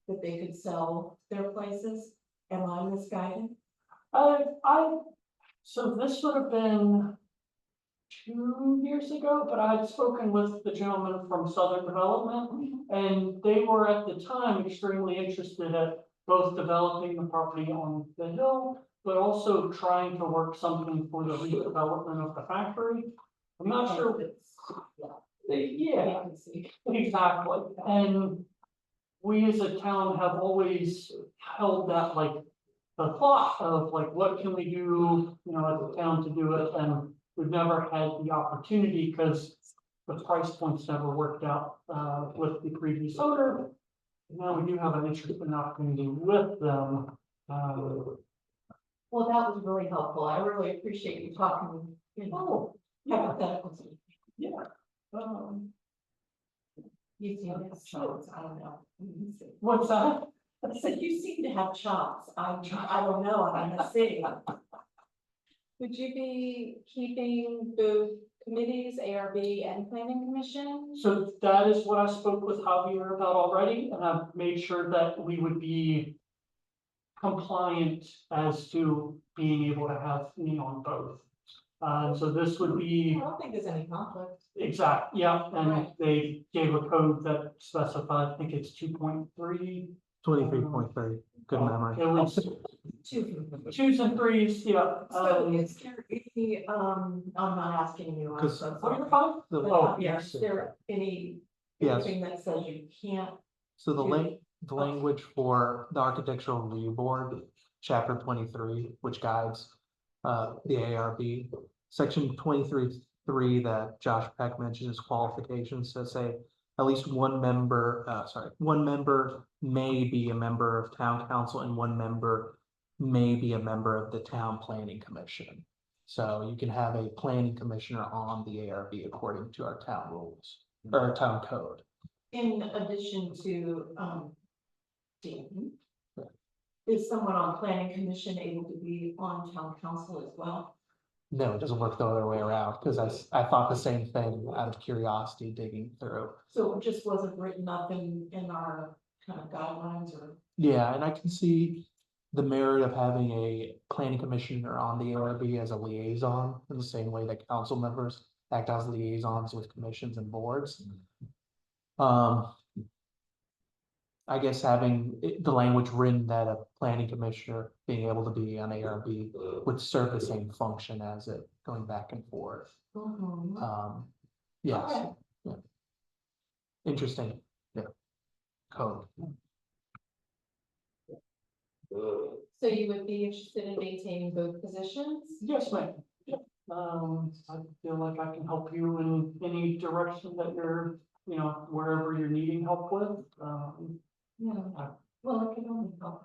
that they could sell their places. Am I misguided? So this would have been 2 years ago, but I had spoken with the gentleman from Southern Development, and they were at the time extremely interested at both developing the property on the hill, but also trying to work something for the redevelopment of the factory. I'm not sure. Yeah, exactly. And we as a town have always held that, like, the thought of like, what can we do, you know, as a town to do it, and we've never had the opportunity because the price points never worked out with the previous owner. Now we do have an interesting opportunity with them. Well, that was really helpful. I really appreciate you talking, you know, hypotheticals. Yeah. You seem to have chops, I don't know. What's that? I said, you seem to have chops. I don't know, I'm gonna see. Would you be keeping both committees, ARB and planning commission? So that is what I spoke with Javier about already, and I've made sure that we would be compliant as to being able to have me on both. So this would I be don't think there's any conflict. exact, yeah, and Right. they gave a code that specified, I think it's 2.3. 23.3, good memory. It was twos and threes, yeah. So is there any, I'm not asking you, I'm 'Cause- so Oh, you're sorry. fine. The- But, yeah, is there Yes. anything that says you can't? So the do- the language for the architectural review board, chapter 23, which guides the ARB. Section 23.3 that Josh Peck mentioned as qualifications, to say at least one member, one member may be a member of town council and one member may be a member of the town planning commission. So you can have a planning commissioner on the ARB according to our town rules, or our town code. In addition to, Dean, is someone on planning commission able to be on town council as well? No, it doesn't work the other way around, because I thought the same thing out of curiosity digging through. So it just wasn't written up in our kind of guidelines or? Yeah, and I can see the merit of having a planning commissioner on the ARB as a liaison, in the same way that council members act as liaisons with commissions and boards. I guess having the language written that a planning commissioner being able to be on ARB would serve the same function as it going back and forth. Yes, Okay. yeah. Interesting, yeah. Code. So you would be interested in maintaining both positions? Yes, ma'am. Yeah. I feel like I can help you in any direction that you're, wherever you're needing help with. Yeah, well, it can only help.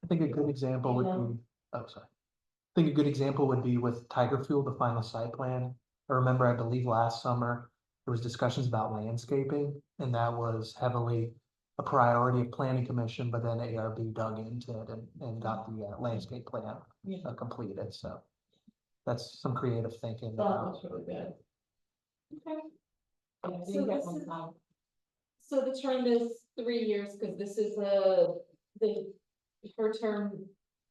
I think a good example would be, oh, sorry. I think a good example would be with Tigerfield, the final site plan. I remember, I believe last summer, there was discussions about landscaping, and that was heavily a priority of planning commission, but then ARB dug into it and got the landscape plan Yeah. completed, so. That's some creative thinking That about. was really good. Okay. Yeah, I So didn't get this one is- time. So the term is 3 years, because this is her term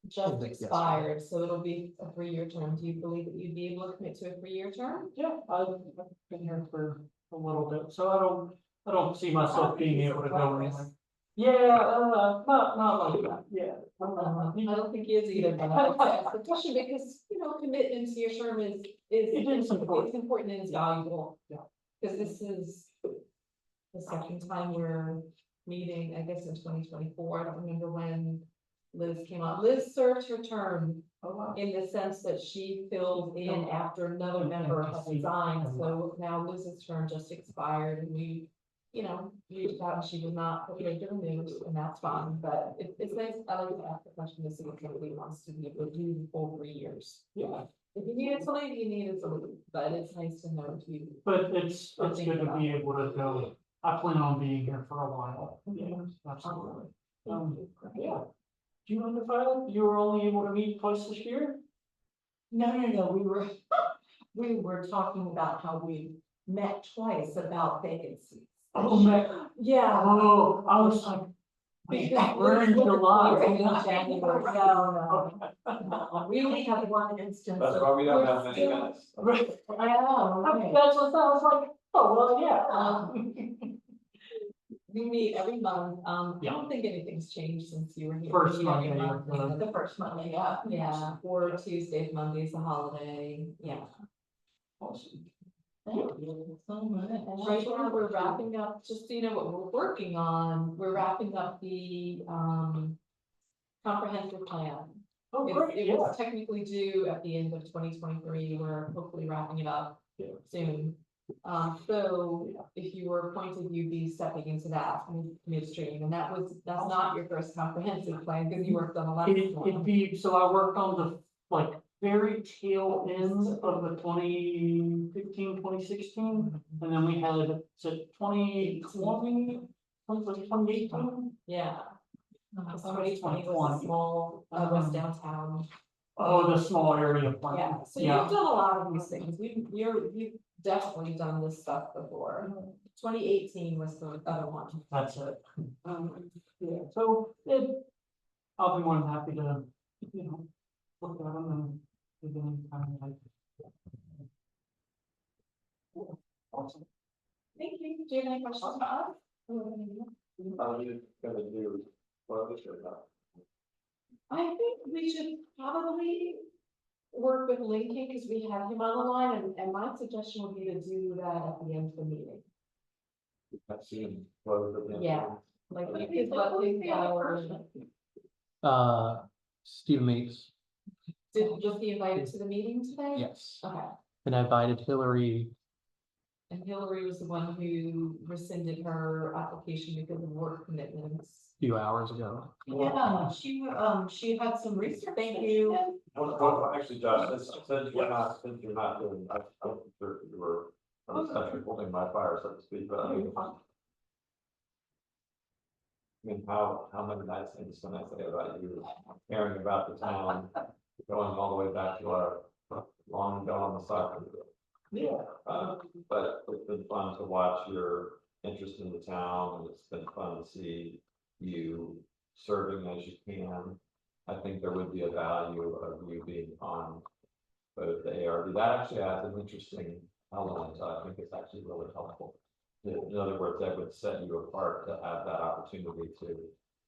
just Yes. expired, so it'll be a 3-year term. Do you believe that you'd be able to commit to a 3-year term? Yeah, I've been here for a little bit, so I don't see myself being able to go anywhere. Yeah, not like that, yeah. I don't think he is either, but I like to ask the question because, commitment to your term is It is important. it's important and it's valuable. Yeah. Because this is the second time we're meeting, I guess in 2024. I don't remember when Liz came on. Liz served her term Oh, wow. in the sense that she filled in after another member had resigned. So now Liz's term just expired and we, reached out and she was not prepared to renew, and that's fine. But it's nice. I like to ask the question to see if somebody wants to be able to do the full 3 years. Yeah, If you needed to leave, you needed to leave, but it's nice to know if you. but it's good to be able to go. I plan on being here for a while. Yeah, absolutely. Yeah. Do you mind if you were only able to meet twice this year? No, we were talking about how we met twice about vacancies. Oh, man. Yeah. Oh, I was like, wait, we're in July. We're in January. No, we only have one instance. That's of- why we don't have we're many still- minutes. Right. Oh, okay. That's what I was like, oh, well, yeah. We meet every month. I Yeah. don't think anything's changed since you were here. First We meet every Monday month, of the- The first Monday, yeah. Yeah, or Tuesdays, Mondays, a holiday, yeah. Awesome. Thank you so much. And right now, we're wrapping up, just so you know what we're working on, we're wrapping up the, comprehensive plan. Oh, It great, it yeah. was technically due at the end of 2023. We're hopefully wrapping it up Yeah. soon. So if you were appointed, you'd be stepping into that midstream, and that's not your first comprehensive plan, because you worked on the last It'd one. be, so I worked on the, very tail end of the 2015, 2016, and then we had, so 2020, was it 2018? Yeah. I thought it was 2020 was a 2020. small, was downtown. Oh, the small area plan. Yeah, so Yeah. you've done a lot of these things, you've definitely done this stuff before. 2018 was the other one. That's it. Yeah, so I'll be more than happy to, look at them and give them kind of like. Awesome. Thank you, do you have any questions about us? Are you gonna do, well, this or not? I think we should probably work with Lincoln, because we have him on the line, and my suggestion would be to do that at the end of the meeting. I've seen photos of them. Yeah. Like, you could let him go, Steve Meeks, was he invited to the meeting today? yes, Okay, and I invited Hillary. and Hillary was the one who rescinded her application because of work commitments. Few hours ago. Yeah, she had some research. Thank you. Well, actually, Josh, since you're not doing, I don't think you were, essentially holding my fire, so to speak, but I mean. I mean, how many nice things can I say about you caring about the town, going all the way back to our long ago on the soccer field. Yeah. But it's been fun to watch your interest in the town, and it's been fun to see you serving as you can. I think there would be a value of you being on both the ARB. That actually adds an interesting element. I think it's actually really helpful. In other words, that would set you apart to have that opportunity to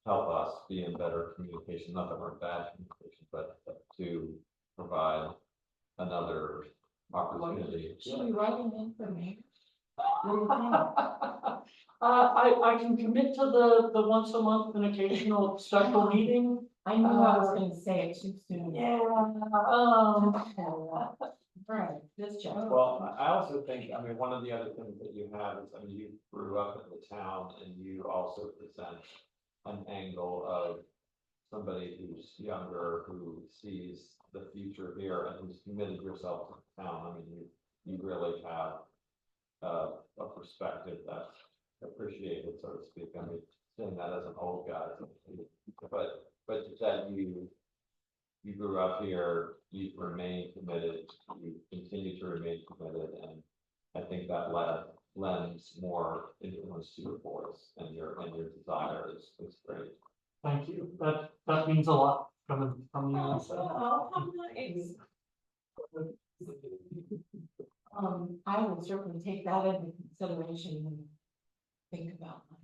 help us be in better communication, not that we're in bad communication, but to provide another opportunity. Should we write it in for me? I can commit to the once a month and occasional special meeting. I knew I was gonna say it too soon. Yeah, Right, this job. Well, I also think, I mean, one of the other things that you have is, I mean, you grew up in the town and you also present an angle of somebody who's younger, who sees the future here and who's committed yourself to the town. I mean, you really have a perspective that's appreciated, so to speak. I mean, saying that as an old guy, but that you grew up here, you've remained committed, you continue to remain committed, and I think that lends more influence to your voice and your desire is great. thank you. That means a lot coming from you. So. Oh, how nice. I would certainly take that into consideration and think about my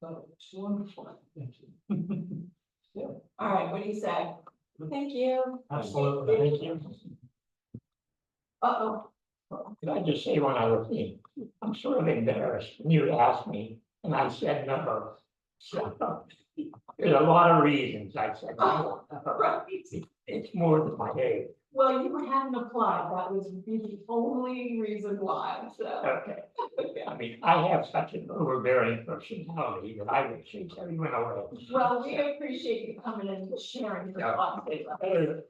vote. Wonderful. Thank you. All right, what do you say? Thank you. Absolutely, thank you. Uh-oh. Can I just say one other thing? I'm sort of embarrassed when you asked me and I said no. So, there's a lot of reasons I said no. Right. It's more than my age. Well, you hadn't applied, that was the only reason why, so. Okay. I mean, I have such an overbearing personality that I would chase everyone away. Well, we appreciate you coming and sharing your thoughts with us.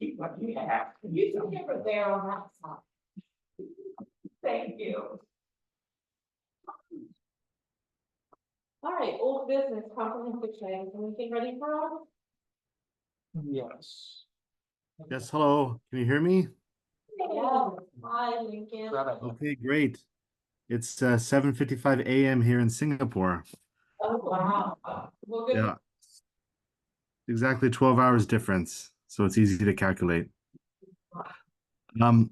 Keep what you have. You two never there on that side. Thank you. All right, old business, comprehensive plan, anything ready for us? Yes. Yes, hello. Can you hear me? Yeah, hi, Lincoln. Okay, great. It's 7:55 a.m. here in Singapore. Oh, wow. Well, good. Yeah. Exactly 12 hours difference, so it's easy to calculate.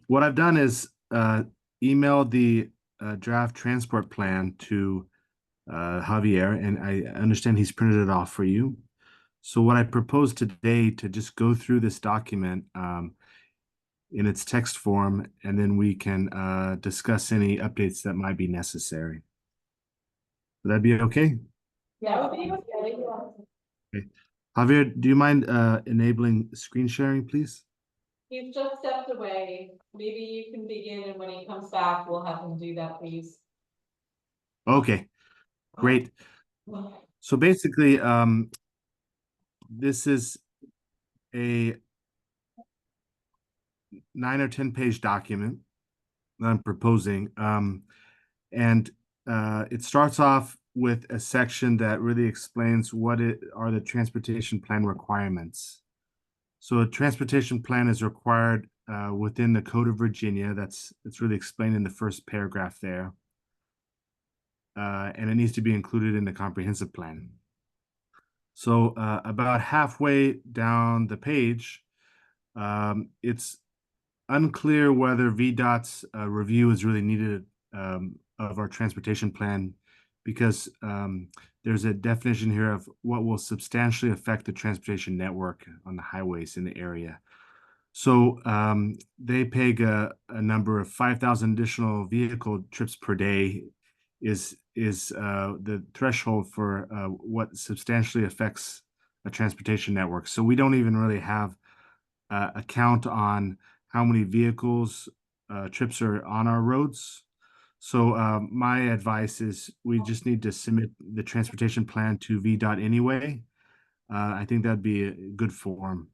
What I've done is emailed the draft transport plan to Javier, and I understand he's printed it off for you. So what I propose today to just go through this document in its text form, and then we can discuss any updates that might be necessary. Would that be okay? That would be okay, yeah. Javier, do you mind enabling screen sharing, please? He's just stepped away. Maybe you can begin, and when he comes back, we'll have him do that, please. Okay, great. So basically, this is a 9 or 10 page document that I'm proposing. And it starts off with a section that really explains what are the transportation plan requirements. So a transportation plan is required within the Code of Virginia. It's really explained in the first paragraph there. And it needs to be included in the comprehensive plan. So about halfway down the page, it's unclear whether VDOT's review is really needed of our transportation plan because there's a definition here of what will substantially affect the transportation network on the highways in the area. So they peg a number of 5,000 additional vehicle trips per day is the threshold for what substantially affects a transportation network. So we don't even really have a count on how many vehicles trips are on our roads. So my advice is we just need to submit the transportation plan to VDOT anyway. I think that'd be a good form.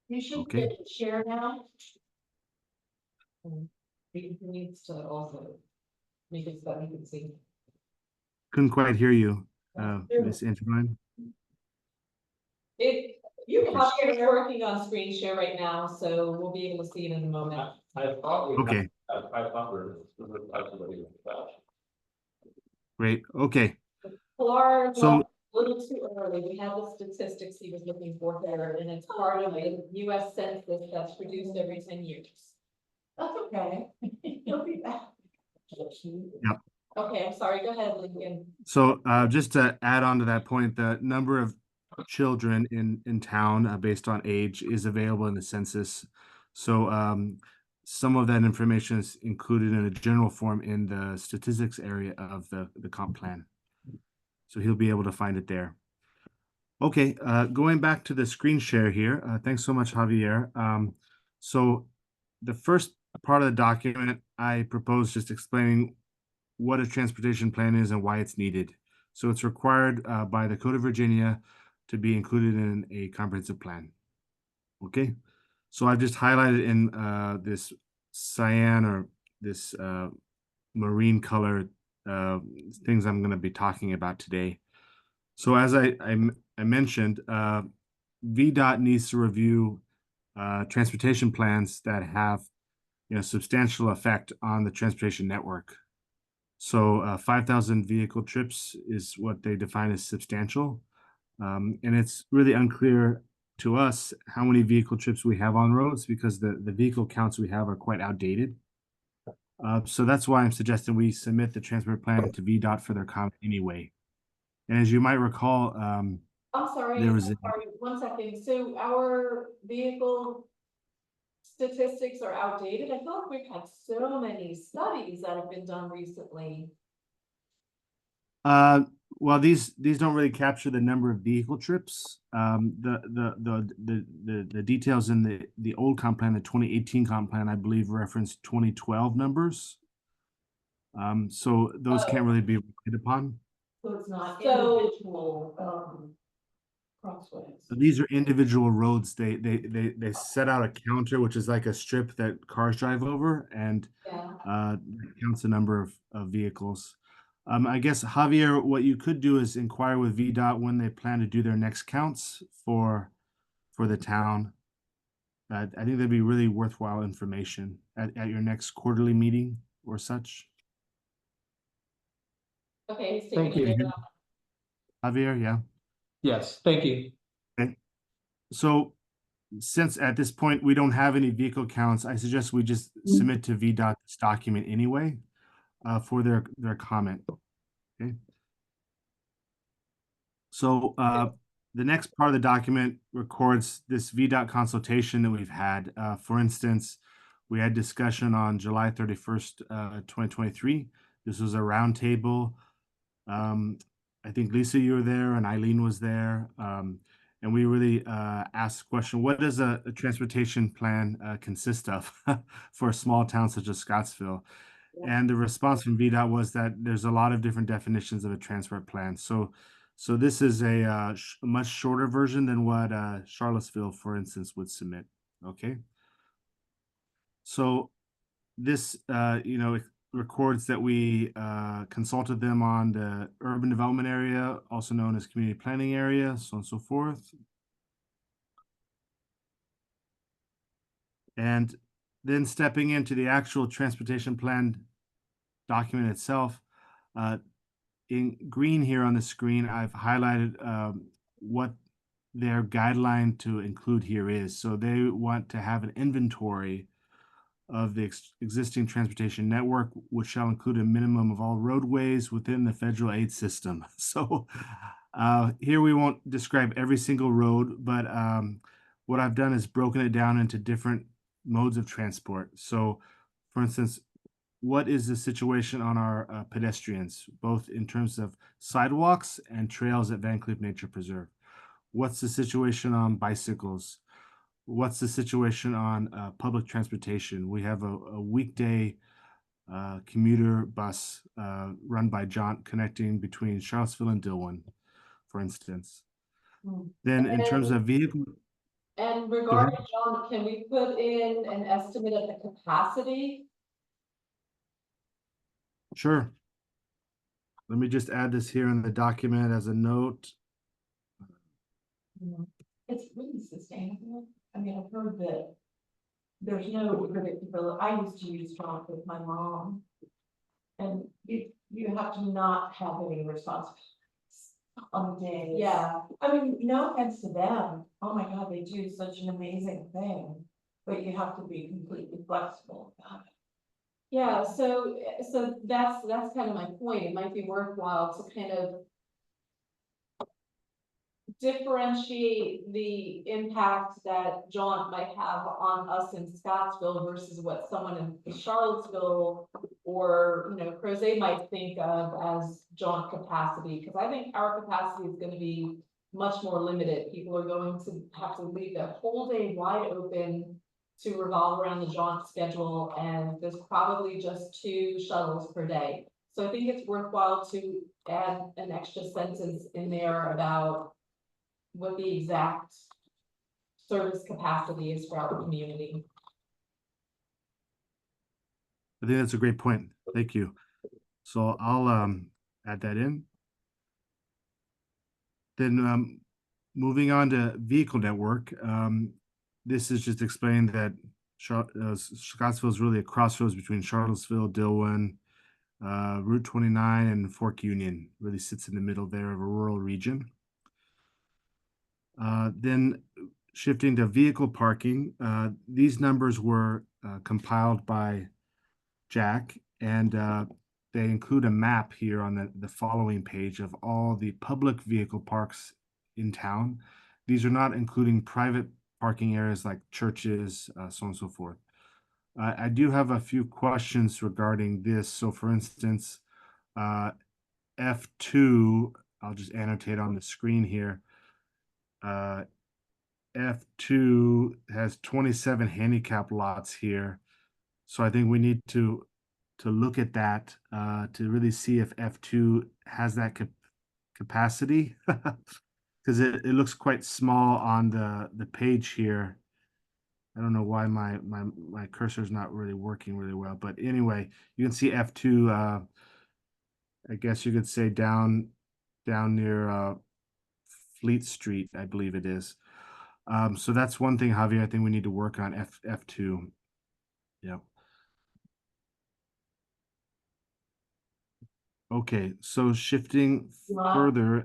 You should Okay. share now. He needs to also make it so that we can see. Couldn't quite hear you, Ms. Antoine. Javier's working on screen share right now, so we'll be able to see it in a moment. I thought we. Okay. I thought we were actually that. Great. Okay. Pilar, So- a little too early, we have the statistics he was looking for here, and it's part of the US Census that's produced every 10 years. That's okay. He'll be back. Yep. Okay, I'm sorry, go ahead, Lincoln. So just to add on to that point, the number of children in town based on age is available in the census. So some of that information is included in a general form in the statistics area of the comp plan. So he'll be able to find it there. Okay, going back to the screen share here. Thanks so much, Javier. So the first part of the document, I propose just explaining what a transportation plan is and why it's needed. So it's required by the Code of Virginia to be included in a comprehensive plan. Okay, so I've just highlighted in this cyan or this marine color things I'm going to be talking about today. So as I mentioned, VDOT needs to review transportation plans that have substantial effect on the transportation network. So 5,000 vehicle trips is what they define as substantial. And it's really unclear to us how many vehicle trips we have on roads because the vehicle counts we have are quite outdated. So that's why I'm suggesting we submit the transport plan to VDOT for their comment anyway. And as you might recall, I'm sorry, there was a- sorry, 1 second, so our vehicle statistics are outdated. I feel like we've had so many studies that have been done recently. well, these don't really capture the number of vehicle trips. The details in the old comp plan, the 2018 comp plan, I believe referenced 2012 numbers. So those can't really be relied upon. So it's not So- individual, crossways. So these are individual roads. They set out a counter, which is like a strip that cars drive over, and Yeah, counts the number of vehicles. I guess, Javier, what you could do is inquire with VDOT when they plan to do their next counts for the town. I think that'd be really worthwhile information at your next quarterly meeting or such. okay. he's Thank taking you. a look at Javier, yeah. Yes, thank you. So since at this point we don't have any vehicle counts, I suggest we just submit to VDOT this document anyway for their comment. Okay. So the next part of the document records this VDOT consultation that we've had. For instance, we had discussion on July 31st, 2023. This was a roundtable. I think Lisa, you were there, and Eileen was there. And we really asked the question, what does a transportation plan consist of for a small town such as Scottsville? And the response from VDOT was that there's a lot of different definitions of a transport plan. So this is a much shorter version than what Charlottesville, for instance, would submit. Okay. So this, records that we consulted them on the urban development area, also known as community planning area, so on and so forth. And then stepping into the actual transportation plan document itself, in green here on the screen, I've highlighted what their guideline to include here is. So they want to have an inventory of the existing transportation network, which shall include a minimum of all roadways within the federal aid system. So here we won't describe every single road, but what I've done is broken it down into different modes of transport. So, for instance, what is the situation on our pedestrians, both in terms of sidewalks and trails at Van Cleef Nature Preserve? What's the situation on bicycles? What's the situation on public transportation? We have a weekday commuter bus run by Jaunt connecting between Charlottesville and Dillwyn, for instance. Hmm. Then in terms of vehicle, And ahead. regarding John, can we put in an estimate of the capacity? Sure. Let me just add this here in the document as a note. It's really sustainable. I mean, I've heard that there's no predictability. I used to use Trump with my mom. And you have to not have any responsibilities on the day. Yeah, I mean, no offense to them. Oh my God, they do such an amazing thing. But you have to be completely flexible about it. yeah, so that's kind of my point. It might be worthwhile to kind of differentiate the impact that John might have on us in Scottsville versus what someone in Charlottesville or, you know, Crozet might think of as John capacity, because I think our capacity is gonna be much more limited. People are going to have to leave the whole day wide open to revolve around the jaunt schedule, and there's probably just 2 shuttles per day. So I think it's worthwhile to add an extra sentence in there about what the exact service capacity is for our community. I think that's a great point. Thank you. So I'll add that in. Then moving on to vehicle network, this is just explaining that Scottsville is really a crossroads between Charlottesville, Dillwyn, Route 29, and Fork Union. Really sits in the middle there of a rural region. Then shifting to vehicle parking, these numbers were compiled by Jack, and they include a map here on the following page of all the public vehicle parks in town. These are not including private parking areas like churches, so on and so forth. I do have a few questions regarding this. So for instance, F2, I'll just annotate on the screen here. F2 has 27 handicap lots here. So I think we need to look at that to really see if F2 has that capacity. Because it looks quite small on the page here. I don't know why my cursor is not really working really well, but anyway, you can see F2. I guess you could say down near Fleet Street, I believe it is. So that's one thing, Javier. I think we need to work on F2. Yeah. Okay, so shifting further.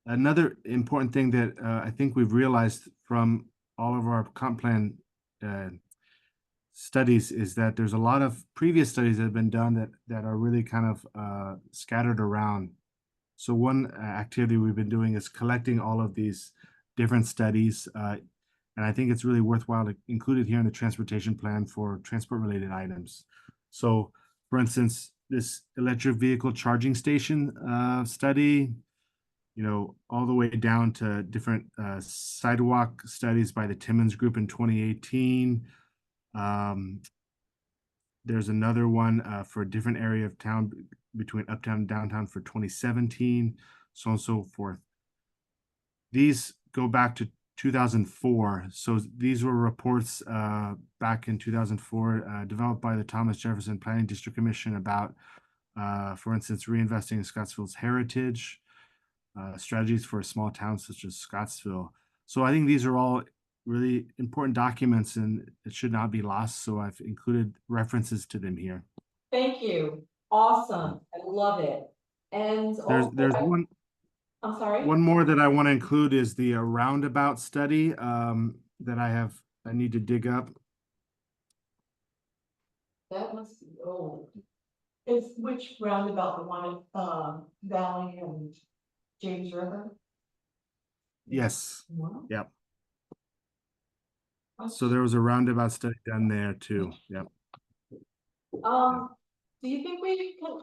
Another important thing that I think we've realized from all of our comp plan studies is that there's a lot of previous studies that have been done that are really kind of scattered around. So one activity we've been doing is collecting all of these different studies, and I think it's really worthwhile to include it here in the transportation plan for transport-related items. So, for instance, this electric vehicle charging station study, you know, all the way down to different sidewalk studies by the Timmons Group in 2018. There's another one for a different area of town between uptown and downtown for 2017, so on and so forth. These go back to 2004. So these were reports back in 2004 developed by the Thomas Jefferson Planning District Commission about, for instance, reinvesting in Scottsville's heritage, strategies for a small town such as Scottsville. So I think these are all really important documents and it should not be lost, so I've included references to them here. Thank you. Awesome. I love it. And also, There's I'm sorry. one more that I want to include is the roundabout study that I need to dig up. That must be old. Is which roundabout, the one at, Valley and James River? Yes, What? yep. So there was a roundabout study done there too, yep. Do you think we can?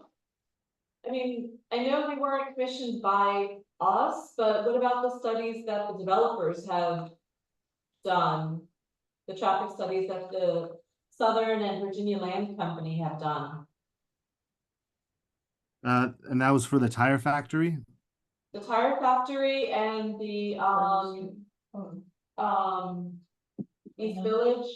I mean, I know they weren't commissioned by us, but what about the studies that the developers have done? The traffic studies that the Southern and Virginia Land Company have done? And that was for the tire factory? The tire factory and the, East Village